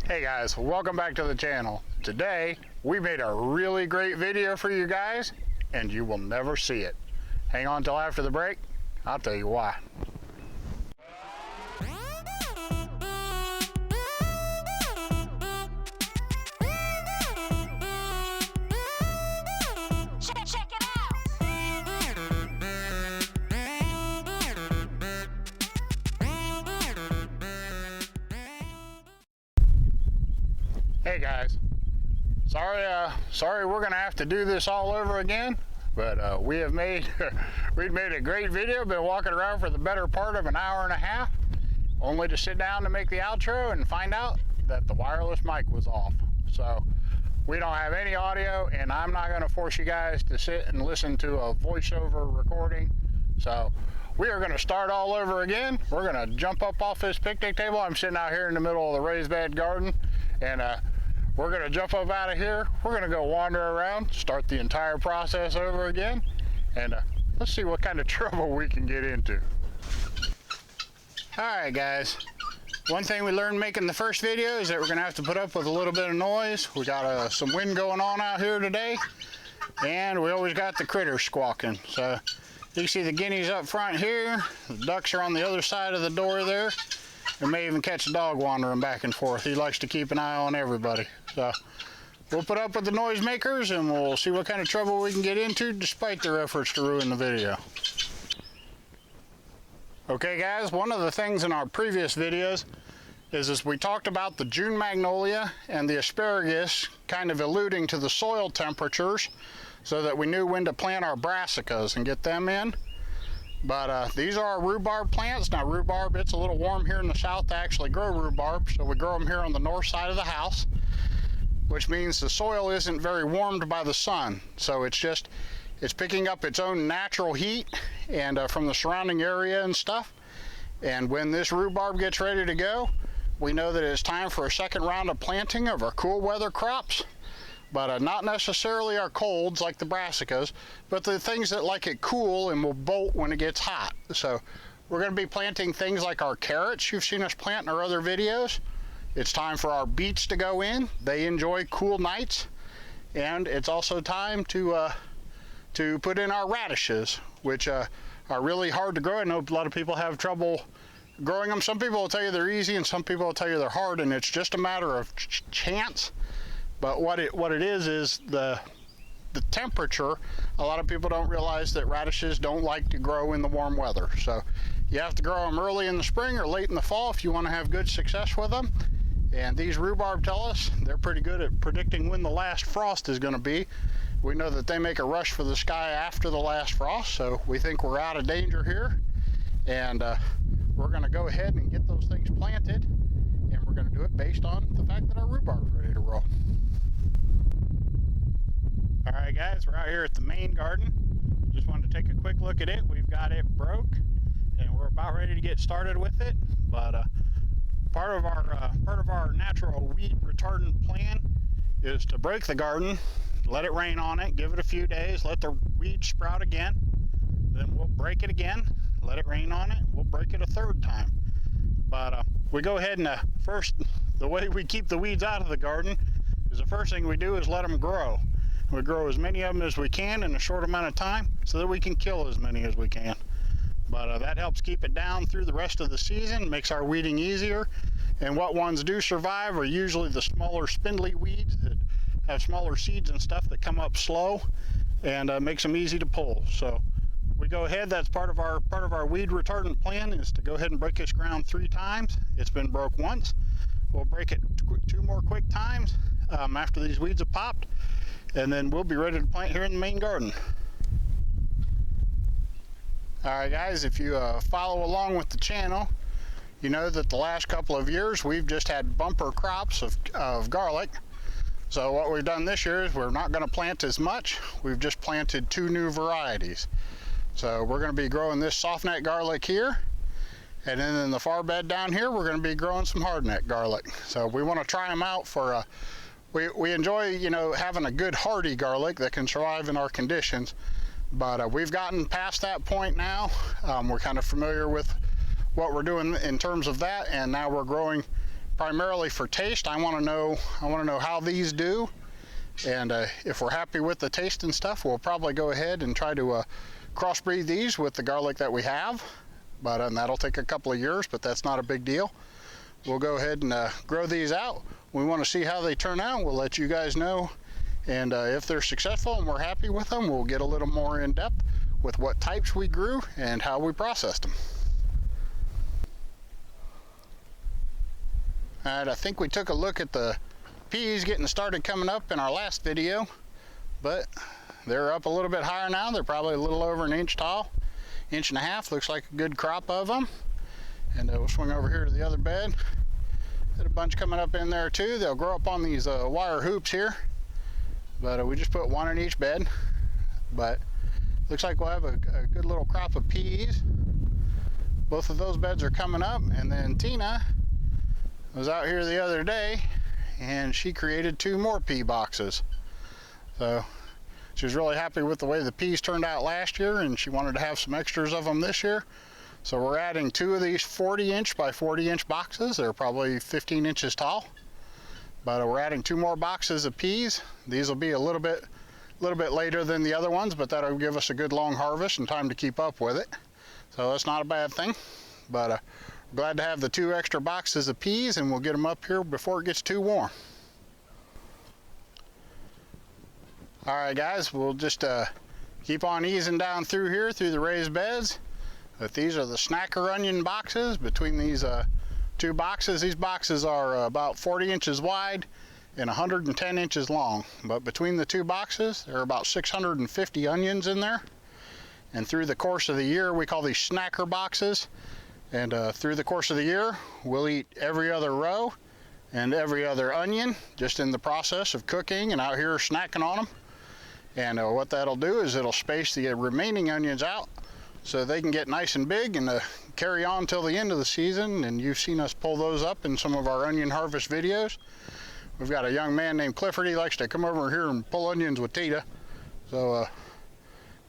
Hey guys, welcome back to the channel. Today, we made a really great video for you guys, and you will never see it. Hang on till after the break, I'll tell you why. Check it out. Hey guys, sorry we're gonna have to do this all over again, but we'd made a great video. Been walking around for the better part of an hour and a half, only to sit down to make the outro and find out that the wireless mic was off. So we don't have any audio, and I'm not gonna force you guys to sit and listen to a voiceover recording. So we are gonna start all over again. We're gonna jump up off this picnic table. I'm sitting out here in the middle of the raised bed garden, and we're gonna jump up out of here. We're gonna go wander around, start the entire process over again, and let's see what kind of trouble we can get into. All right, guys. One thing we learned making the first video is that we're gonna have to put up with a little bit of noise. We got some wind going on out here today, and we always got the critters squawking. So you can see the guineas up front here. The ducks are on the other side of the door there. We may even catch a dog wandering back and forth. He likes to keep an eye on everybody. So we'll put up with the noisemakers, and we'll see what kind of trouble we can get into despite their efforts to ruin the video. Okay guys, one of the things in our previous videos is we talked about the June magnolia and the asparagus kind of alluding to the soil temperatures so that we knew when to plant our brassicas and get them in. But these are our rhubarb plants. Now rhubarb, it's a little warm here in the south to actually grow rhubarb, so we grow them here on the north side of the house, which means the soil isn't very warmed by the sun. So it's picking up its own natural heat and from the surrounding area and stuff. And when this rhubarb gets ready to go, we know that it's time for a second round of planting of our cool weather crops. But not necessarily our colds like the brassicas, but the things that like it cool and will bolt when it gets hot. So we're going to be planting things like our carrots you've seen us plant in our other videos. It's time for our beets to go in. They enjoy cool nights. And it's also time to put in our radishes, which are really hard to grow. I know a lot of people have trouble growing them. Some people will tell you they're easy, and some people will tell you they're hard, and it's just a matter of chance. But what it is the temperature. A lot of people don't realize that radishes don't like to grow in the warm weather. So you have to grow them early in the spring or late in the fall if you want to have good success with them. And these rhubarb tell us they're pretty good at predicting when the last frost is going to be. We know that they make a rush for the sky after the last frost, so we think we're out of danger here. And we're going to go ahead and get those things planted. And we're going to do it based on the fact that our rhubarb is ready to roll. All right guys, we're out here at the main garden. Just wanted to take a quick look at it. We've got it broke and we're about ready to get started with it. But part of our natural weed retardant plan is to break the garden, let it rain on it, give it a few days, let the weeds sprout again. Then we'll break it again, let it rain on it, we'll break it a third time. But we go ahead and first, the way we keep the weeds out of the garden is the first thing we do is let them grow. We grow as many of them as we can in a short amount of time so that we can kill as many as we can. But that helps keep it down through the rest of the season, makes our weeding easier. And what ones do survive are usually the smaller spindly weeds that have smaller seeds and stuff that come up slow and makes them easy to pull. So we go ahead, that's part of our weed retardant plan, is to go ahead and break this ground 3 times. It's been broke once. We'll break it 2 more quick times after these weeds have popped, and then we'll be ready to plant here in the main garden. All right guys, if you follow along with the channel, you know that the last couple of years we've just had bumper crops of garlic. So what we've done this year is we're not going to plant as much. We've just planted 2 new varieties. So we're going to be growing this softneck garlic here, and then in the far bed down here we're going to be growing some hardneck garlic. So we want to try them out for we enjoy, you know, having a good hardy garlic that can survive in our conditions, but we've gotten past that point now. We're kind of familiar with what we're doing in terms of that, and now we're growing primarily for taste. I want to know how these do, and if we're happy with the taste and stuff, we'll probably go ahead and try to crossbreed these with the garlic that we have. But and that'll take a couple of years, but that's not a big deal. We'll go ahead and grow these out. We want to see how they turn out. We'll let you guys know, and if they're successful and we're happy with them, we'll get a little more in depth with what types we grew and how we processed them. Alright, I think we took a look at the peas getting started coming up in our last video, but they're up a little bit higher now. They're probably a little over an inch tall, inch and a half. Looks like a good crop of them. And we'll swing over here to the other bed. Got a bunch coming up in there too. They'll grow up on these wire hoops here, but we just put one in each bed. But looks like we'll have a good little crop of peas. Both of those beds are coming up, and then Tina was out here the other day and she created 2 more pea boxes. So she was really happy with the way the peas turned out last year, and she wanted to have some extras of them this year. So we're adding 2 of these 40-inch by 40-inch boxes. They're probably 15 inches tall. But we're adding 2 more boxes of peas. These will be a little bit later than the other ones, but that'll give us a good long harvest and time to keep up with it. So that's not a bad thing. But glad to have the 2 extra boxes of peas, and we'll get them up here before it gets too warm. All right, guys, we'll just keep on easing down through here through the raised beds. But these are the snacker onion boxes. Between these 2 boxes, these boxes are about 40 inches wide and 110 inches long. But between the 2 boxes, there are about 650 onions in there. And through the course of the year, we call these snacker boxes. And through the course of the year, we'll eat every other row and every other onion, just in the process of cooking and out here snacking on them. And what that'll do is it'll space the remaining onions out so they can get nice and big and carry on till the end of the season. And you've seen us pull those up in some of our onion harvest videos. We've got a young man named Clifford. He likes to come over here and pull onions with Tita. So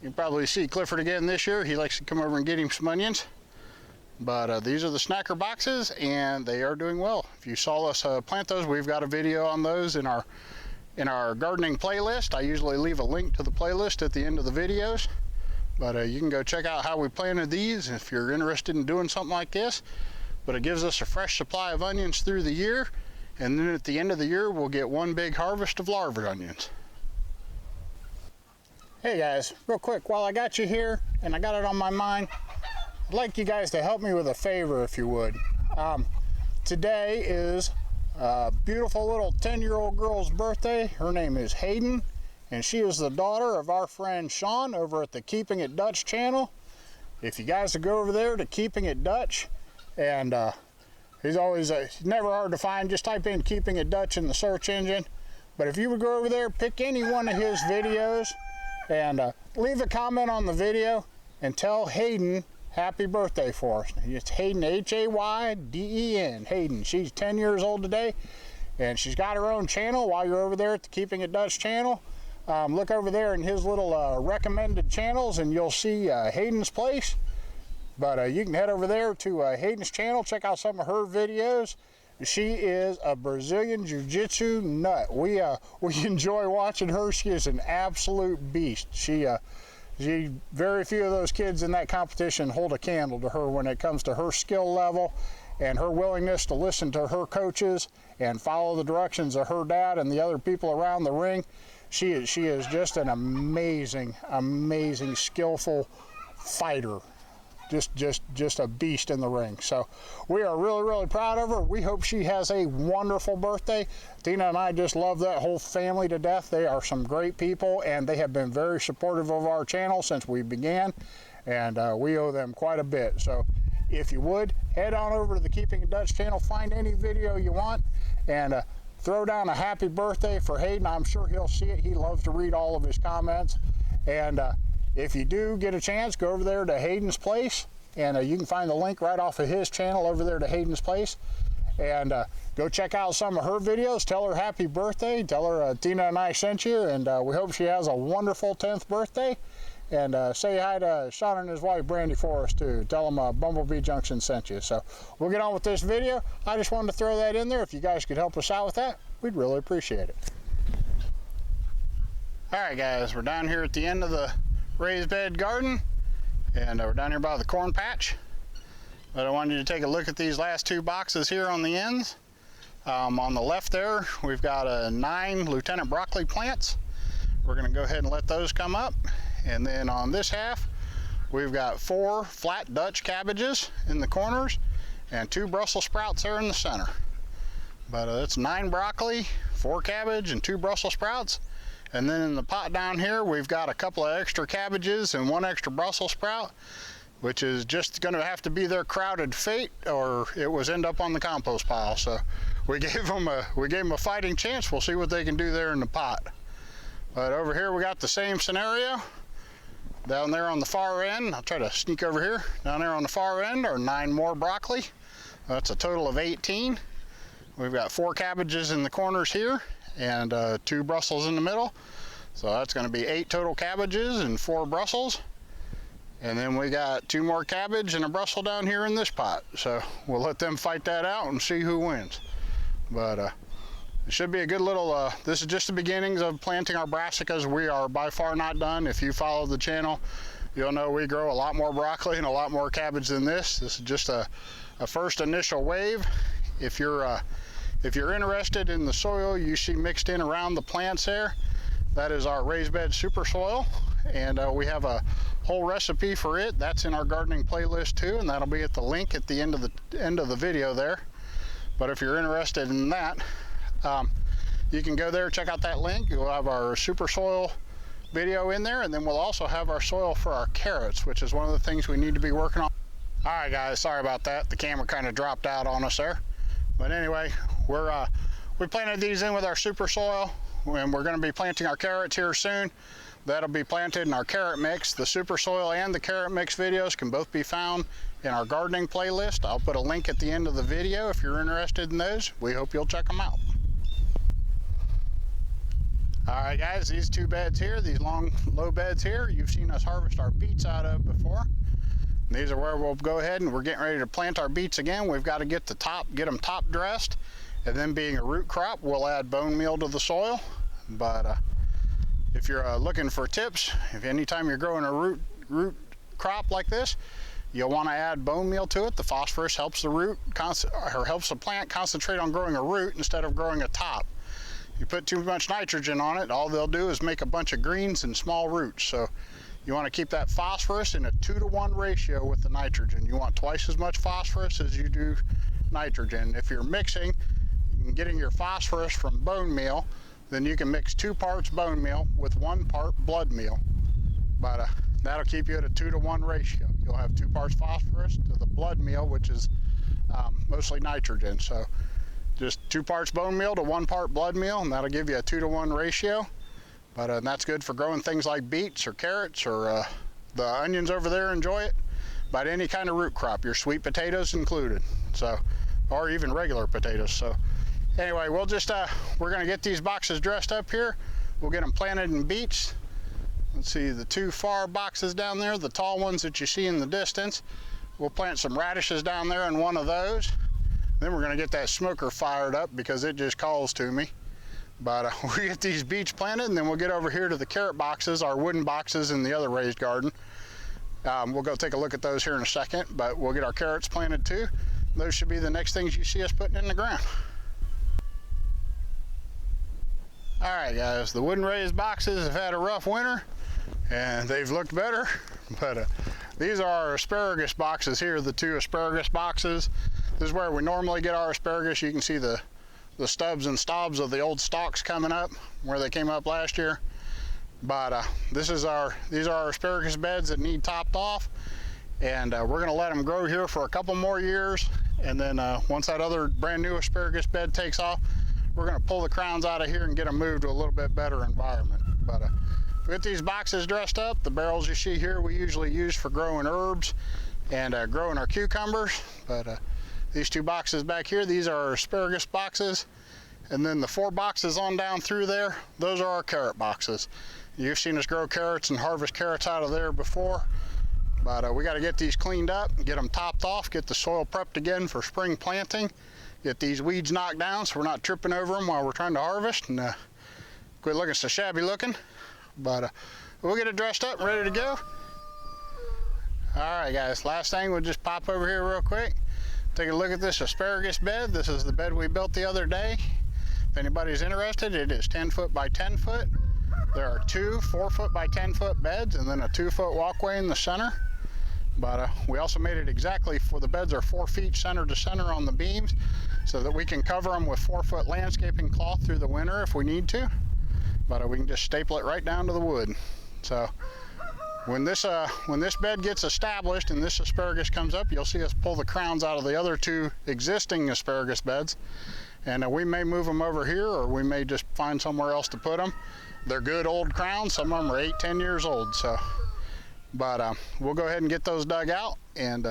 you'll probably see Clifford again this year. He likes to come over and get him some onions. But these are the snacker boxes, and they are doing well. If you saw us plant those, we've got a video on those in our gardening playlist. I usually leave a link to the playlist at the end of the videos. But you can go check out how we planted these if you're interested in doing something like this. But it gives us a fresh supply of onions through the year, and then at the end of the year we'll get one big harvest of larvae onions. Hey guys, real quick, while I got you here and I got it on my mind, I'd like you guys to help me with a favor, if you would. Today is a beautiful little 10-year-old girl's birthday. Her name is Hayden, and she is the daughter of our friend Sean over at the Keeping It Dutch channel. If you guys would go over there to Keeping It Dutch, and he's never hard to find. Just type in Keeping It Dutch in the search engine. But if you would go over there, pick any one of his videos, and leave a comment on the video and tell Hayden happy birthday for us. It's Hayden, Hayden, Hayden. She's 10 years old today, and she's got her own channel. While you're over there at the Keeping It Dutch channel, look over there in his little recommended channels, and you'll see Hayden's place. But you can head over there to Hayden's channel, check out some of her videos. She is a Brazilian Jiu-Jitsu nut. We enjoy watching her. She is an absolute beast. Very few of those kids in that competition hold a candle to her when it comes to her skill level and her willingness to listen to her coaches and follow the directions of her dad and the other people around the ring. She is just an amazing, skillful fighter. Just a beast in the ring. So we are really proud of her. We hope she has a wonderful birthday. Tina and I just love that whole family to death. They are some great people, and they have been very supportive of our channel since we began, and we owe them quite a bit. So if you would, head on over to the Keeping It Dutch channel, find any video you want, and throw down a happy birthday for Hayden. I'm sure he'll see it. He loves to read all of his comments. And if you do get a chance, go over there to Hayden's place, and you can find the link right off of his channel over there to Hayden's place, and go check out some of her videos. Tell her happy birthday. Tell her Tina and I sent you, and we hope she has a wonderful 10th birthday. And say hi to Sean and his wife Brandy for us too. Tell them BumbleBee Junction sent you. So we'll get on with this video. I just wanted to throw that in there. If you guys could help us out with that, we'd really appreciate it. Alright guys, we're down here at the end of the raised bed garden, and we're down here by the corn patch. But I wanted you to take a look at these last two boxes here on the ends. On the left there, we've got 9 Lieutenant broccoli plants. We're going to go ahead and let those come up. And then on this half, we've got 4 flat Dutch cabbages in the corners and 2 Brussels sprouts there in the center. But that's 9 broccoli, 4 cabbage, and 2 Brussels sprouts. And then in the pot down here, we've got a couple of extra cabbages and 1 extra Brussels sprout, which is just going to have to be their crowded fate, or it was end up on the compost pile. So we gave them a fighting chance. We'll see what they can do there in the pot. But over here we got the same scenario. Down there on the far end, I'll try to sneak over here. Down there on the far end are 9 more broccoli. That's a total of 18. We've got 4 cabbages in the corners here and 2 Brussels in the middle. So that's going to be 8 total cabbages and 4 Brussels. And then we got 2 more cabbage and a Brussels down here in this pot. So we'll let them fight that out and see who wins. But it should be a good little, this is just the beginnings of planting our brassicas. We are by far not done. If you follow the channel, you'll know we grow a lot more broccoli and a lot more cabbage than this. This is just a first initial wave. If you're interested in the soil you see mixed in around the plants there, that is our raised bed super soil. And we have a whole recipe for it. That's in our gardening playlist too, and that'll be at the link at the end of the video there. But if you're interested in that, you can go there, check out that link. You'll have our super soil video in there, and then we'll also have our soil for our carrots, which is one of the things we need to be working on. All right guys, sorry about that. The camera kind of dropped out on us there. But anyway, we planted these in with our super soil, and we're going to be planting our carrots here soon. That'll be planted in our carrot mix. The super soil and the carrot mix videos can both be found in our gardening playlist. I'll put a link at the end of the video if you're interested in those. We hope you'll check them out. All right guys, these 2 beds here, these long low beds here, you've seen us harvest our beets out of before. These are where we'll go ahead and we're getting ready to plant our beets again. We've got to get them top dressed, and then being a root crop, we'll add bone meal to the soil. But if you're looking for tips, if anytime you're growing a root crop like this, you'll want to add bone meal to it. The phosphorus helps the helps the plant concentrate on growing a root instead of growing a top. You put too much nitrogen on it, all they'll do is make a bunch of greens and small roots. So you want to keep that phosphorus in a 2-to-1 ratio with the nitrogen. You want twice as much phosphorus as you do nitrogen. If you're mixing and getting your phosphorus from bone meal, then you can mix 2 parts bone meal with 1 part blood meal. But that'll keep you at a 2-to-1 ratio. You'll have 2 parts phosphorus to the blood meal, which is mostly nitrogen. So just 2 parts bone meal to 1 part blood meal, and that'll give you a 2-to-1 ratio. But that's good for growing things like beets or carrots, or the onions over there enjoy it. But any kind of root crop, your sweet potatoes included. So, or even regular potatoes. So anyway, we'll just, we're gonna get these boxes dressed up here. We'll get them planted in beets. Let's see, the 2 far boxes down there, the tall ones that you see in the distance. We'll plant some radishes down there in one of those. Then we're gonna get that smoker fired up because it just calls to me. But we'll get these beets planted, and then we'll get over here to the carrot boxes, our wooden boxes in the other raised garden. We'll go take a look at those here in a second, but we'll get our carrots planted too. Those should be the next things you see us putting in the ground. All right guys, the wooden raised boxes have had a rough winter and they've looked better, but these are our asparagus boxes here, the 2 asparagus boxes. This is where we normally get our asparagus. You can see the stubs and stobs of the old stalks coming up where they came up last year. But these are our asparagus beds that need topped off, and we're going to let them grow here for a couple more years, and then once that other brand new asparagus bed takes off, we're going to pull the crowns out of here and get them moved to a little bit better environment. But with these boxes dressed up, the barrels you see here we usually use for growing herbs and growing our cucumbers. But these 2 boxes back here, these are our asparagus boxes. And then the 4 boxes on down through there, those are our carrot boxes. You've seen us grow carrots and harvest carrots out of there before, but we got to get these cleaned up, get them topped off, get the soil prepped again for spring planting, get these weeds knocked down so we're not tripping over them while we're trying to harvest, and quit looking so shabby looking. But we'll get it dressed up and ready to go. All right, guys, last thing, we'll just pop over here real quick, take a look at this asparagus bed. This is the bed we built the other day. If anybody's interested, it is 10 foot by 10 foot. There are 2 4-foot by 10-foot beds and then a 2-foot walkway in the center. But we also made it exactly for the beds are 4 feet center to center on the beams, so that we can cover them with 4-foot landscaping cloth through the winter if we need to. But we can just staple it right down to the wood. So when this bed gets established and this asparagus comes up, you'll see us pull the crowns out of the other 2 existing asparagus beds, and we may move them over here, or we may just find somewhere else to put them. They're good old crowns. Some of them are 8-10 years old. So, but we'll go ahead and get those dug out and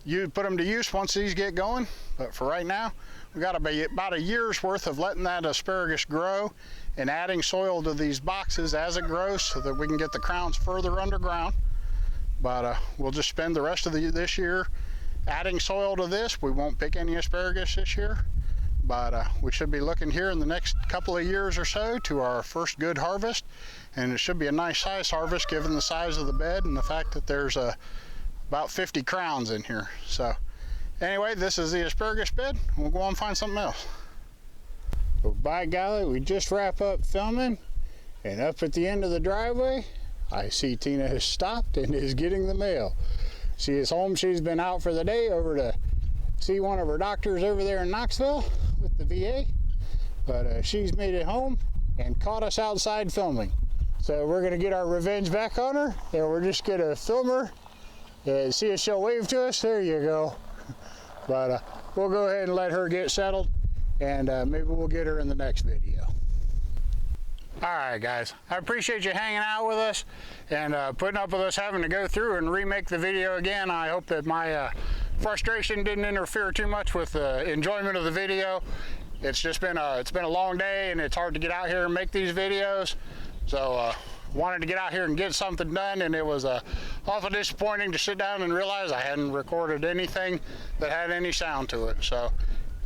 you put them to use once these get going. But for right now, we got about a year's worth of letting that asparagus grow and adding soil to these boxes as it grows, so that we can get the crowns further underground. But we'll just spend the rest of this year adding soil to this. We won't pick any asparagus this year, but we should be looking here in the next couple of years or so to our first good harvest, and it should be a nice size harvest given the size of the bed and the fact that there's about 50 crowns in here. So anyway, this is the asparagus bed. We'll go on and find something else. Well, by golly, we just wrap up filming, and up at the end of the driveway, I see Tina has stopped and is getting the mail. She is home. She's been out for the day over to see one of her doctors over there in Knoxville with the VA, but she's made it home and caught us outside filming. So we're gonna get our revenge back on her, and we're just gonna film her and see if she'll wave to us. There you go. But we'll go ahead and let her get settled, and maybe we'll get her in the next video. All right, guys, I appreciate you hanging out with us and putting up with us having to go through and remake the video again. I hope that my frustration didn't interfere too much with the enjoyment of the video. It's just been it's been a long day, and it's hard to get out here and make these videos. So wanted to get out here and get something done, and it was awful disappointing to sit down and realize I hadn't recorded anything that had any sound to it. So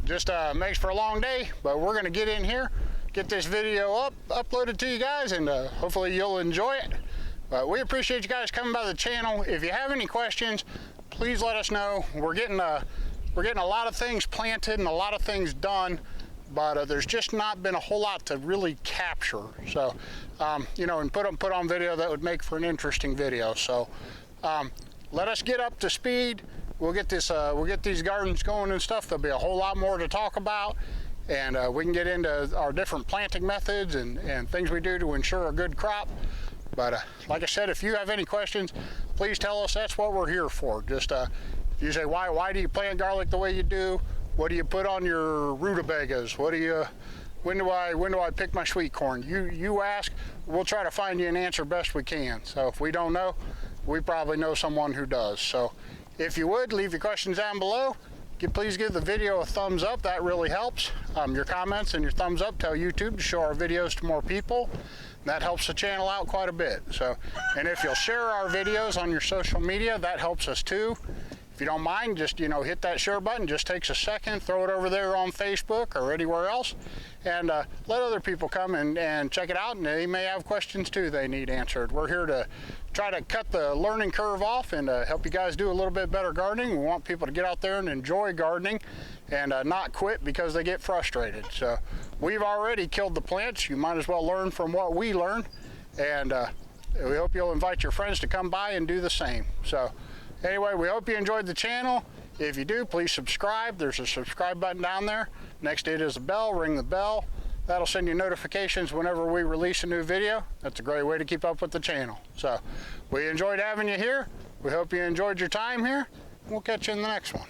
just makes for a long day, but we're gonna get in here, get this video uploaded to you guys, and hopefully you'll enjoy it. But we appreciate you guys coming by the channel. If you have any questions, please let us know. We're getting a lot of things planted and a lot of things done, but there's just not been a whole lot to really capture. So, you know, and put on video that would make for an interesting video. So, let us get up to speed. We'll get these gardens going and stuff. There'll be a whole lot more to talk about, and we can get into our different planting methods and things we do to ensure a good crop. But like I said, if you have any questions, please tell us. That's what we're here for. Just if you say, why do you plant garlic the way you do? What do you put on your rutabagas? When do I pick my sweet corn? You ask, we'll try to find you an answer best we can. So if we don't know, we probably know someone who does. So if you would, leave your questions down below. Please give the video a thumbs up. That really helps. Your comments and your thumbs up tell YouTube to show our videos to more people. That helps the channel out quite a bit. So, and if you'll share our videos on your social media, that helps us too. If you don't mind, just, you know, hit that share button. Just takes a second. Throw it over there on Facebook or anywhere else, and let other people come and check it out, and they may have questions too they need answered. We're here to try to cut the learning curve off and help you guys do a little bit better gardening. We want people to get out there and enjoy gardening and not quit because they get frustrated. So we've already killed the plants. You might as well learn from what we learn, and we hope you'll invite your friends to come by and do the same. So anyway, we hope you enjoyed the channel. If you do, please subscribe. There's a subscribe button down there. Next to it is a bell. Ring the bell. That'll send you notifications whenever we release a new video. That's a great way to keep up with the channel. So we enjoyed having you here. We hope you enjoyed your time here. We'll catch you in the next one.